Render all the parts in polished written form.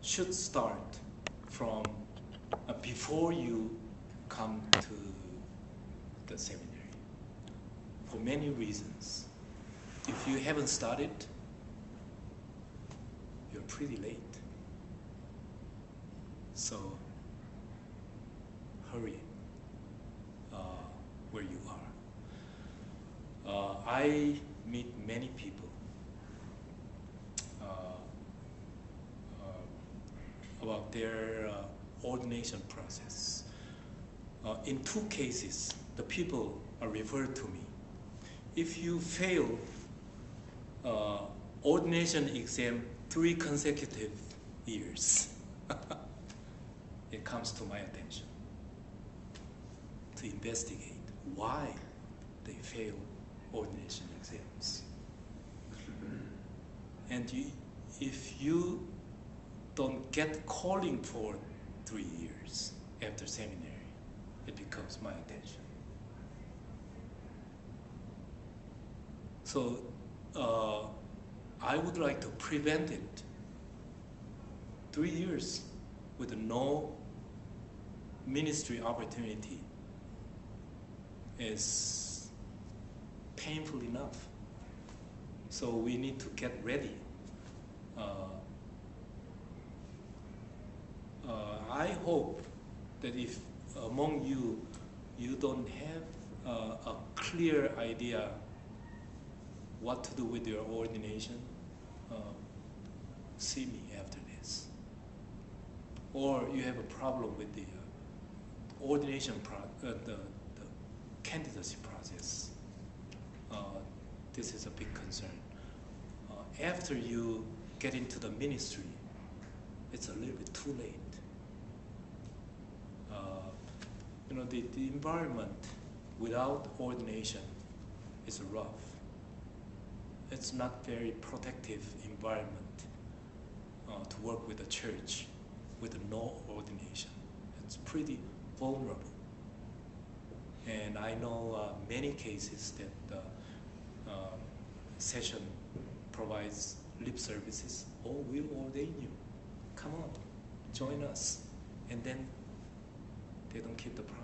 should start from before you come to the seminary, for many reasons. If you haven't started, you're pretty late. So hurry where you are. I meet many people about their ordination process. In 2 cases, the people are referred to me. If you fail ordination exam 3 consecutive years, it comes to my attention to investigate why they fail ordination exams. And if you don't get calling for 3 years after seminary, it becomes my attention. So I would like to prevent it. 3 years with no ministry opportunity is painful enough. So we need to get ready. I hope that if among you, you don't have a clear idea what to do with your ordination, see me after this. Or you have a problem with the ordination, the candidacy process. This is a big concern. After you get into the ministry, it's a little bit too late. The environment without ordination is rough. It's not very protective environment to work with the church with no ordination. It's pretty vulnerable. And I know many cases that session provides lip services. Oh, we'll ordain you. Come on, join us. And then they don't keep the promise.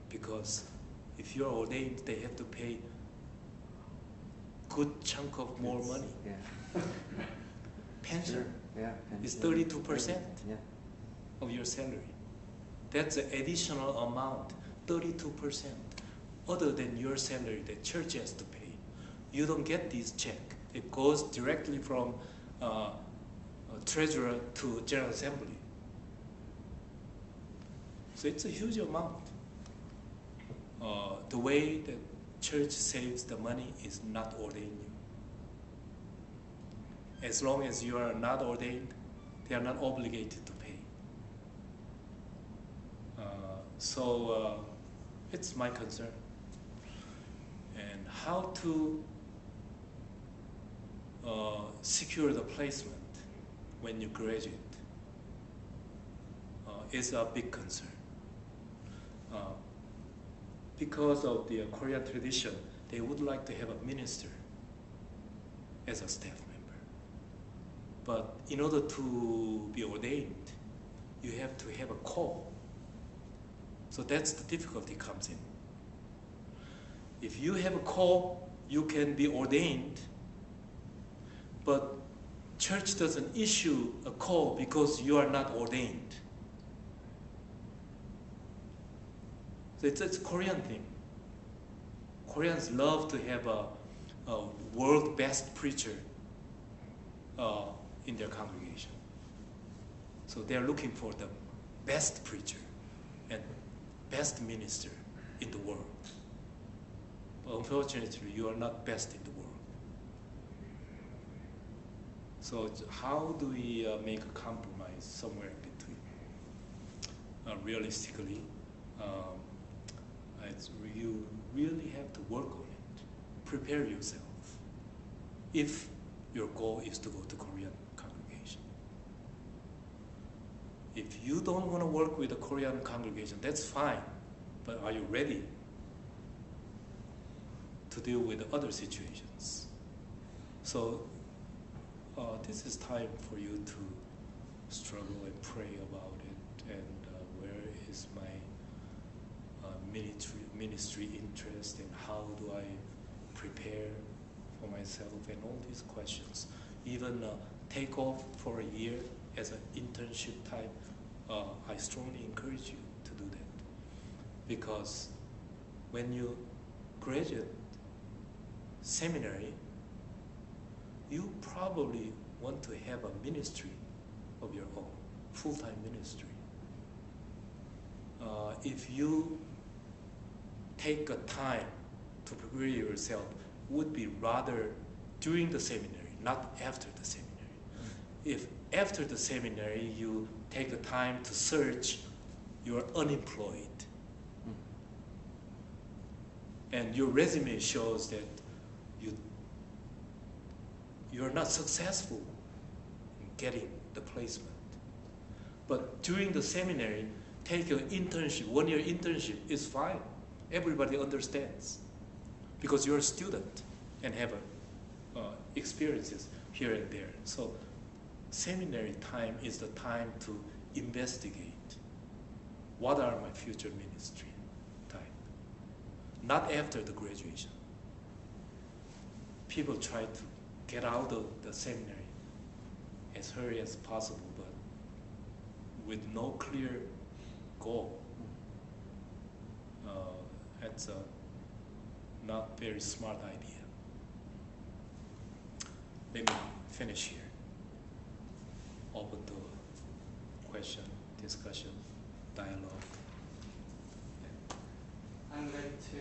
Because if you're ordained, they have to pay good chunk of more money. Yeah. Pension, Sure. Yeah, is pension. 32% Yeah. of your salary. That's an additional amount, 32%, other than your salary that church has to pay. You don't get this check. It goes directly from treasurer to General Assembly. So it's a huge amount. The way that church saves the money is not ordaining you. As long as you are not ordained, they are not obligated to pay. So it's my concern. And how to secure the placement when you graduate is a big concern. Because of the Korean tradition, they would like to have a minister as a staff member. But in order to be ordained, you have to have a call. So that's the difficulty comes in. If you have a call, you can be ordained, but church doesn't issue a call because you are not ordained. So it's a Korean thing. Koreans love to have a world best preacher in their congregation. So they're looking for the best preacher and best minister in the world. But unfortunately, you are not best in the world. So how do we make a compromise somewhere in between? Realistically, you really have to work on it. Prepare yourself if your goal is to go to Korean congregation. If you don't want to work with a Korean congregation, that's fine. But are you ready to deal with other situations? So this is time for you to struggle and pray about it, and where is my ministry interest, and how do I prepare for myself, and all these questions. Even take off for a year as an internship type, I strongly encourage you to do that. Because when you graduate seminary, you probably want to have a ministry of your own, full-time ministry. If you take a time to prepare yourself, would be rather during the seminary, not after the seminary. If after the seminary you take the time to search, you're unemployed. And your resume shows that you're not successful in getting the placement. But during the seminary, take an internship, 1 year internship is fine. Everybody understands. Because you're a student and have experiences here and there. So seminary time is the time to investigate what are my future ministry time. Not after the graduation. People try to get out of the seminary as early as possible, but with no clear goal. That's a not very smart idea. Let me finish here. Open to question, discussion, dialogue. I'm glad to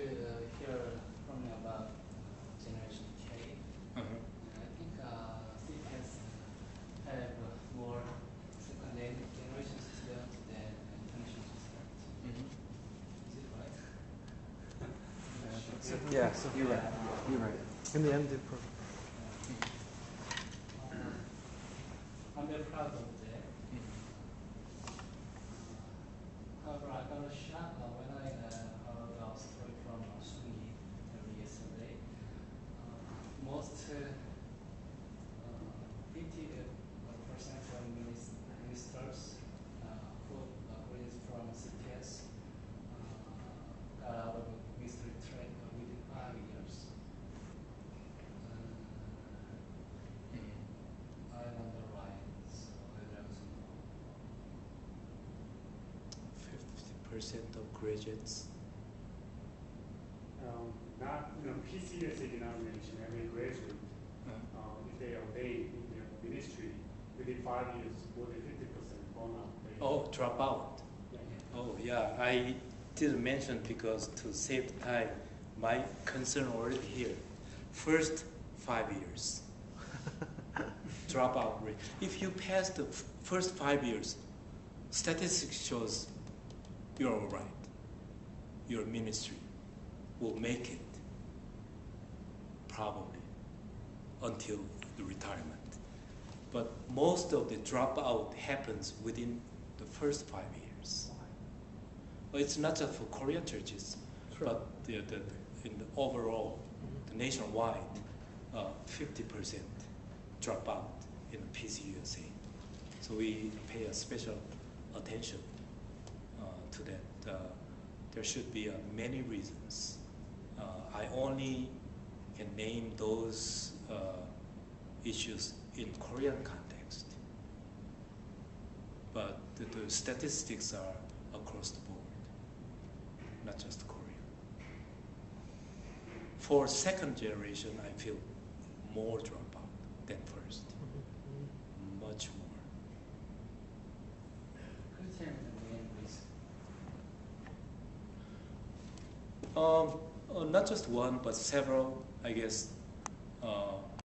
hear from you about Generation K. I think CTS have more second generation students than international students. Is it right? Yes, you're right. You're right. In the end, I'm very proud of that. However, I got a shock when I heard our story from Sungi yesterday. Most 50% of ministers who graduated from CTS got out of ministry training within 5 years. I wonder why. So I don't know. 50% of graduates. Not, PCS denomination, every graduate, if they obey in their ministry, within 5 years, more than 50% burn out. Oh, drop out. Yeah. Oh, yeah, I didn't mention because to save time, my concern already here. First 5 years, dropout rate. If you pass the first 5 years, statistics shows you're all right. Your ministry will make it, probably, until the retirement. But most of the dropout happens within the first 5 years. Well, it's not just for Korean churches, but in the overall, the nationwide, 50% drop out in the PCUSA. So we pay a special attention to that. There should be many reasons. I only can name those issues in Korean context. But the statistics are across the board, not just Korea. For second generation, I feel more dropout than first. Much more. Could you tell me the main reason? Not just one, but several, I guess.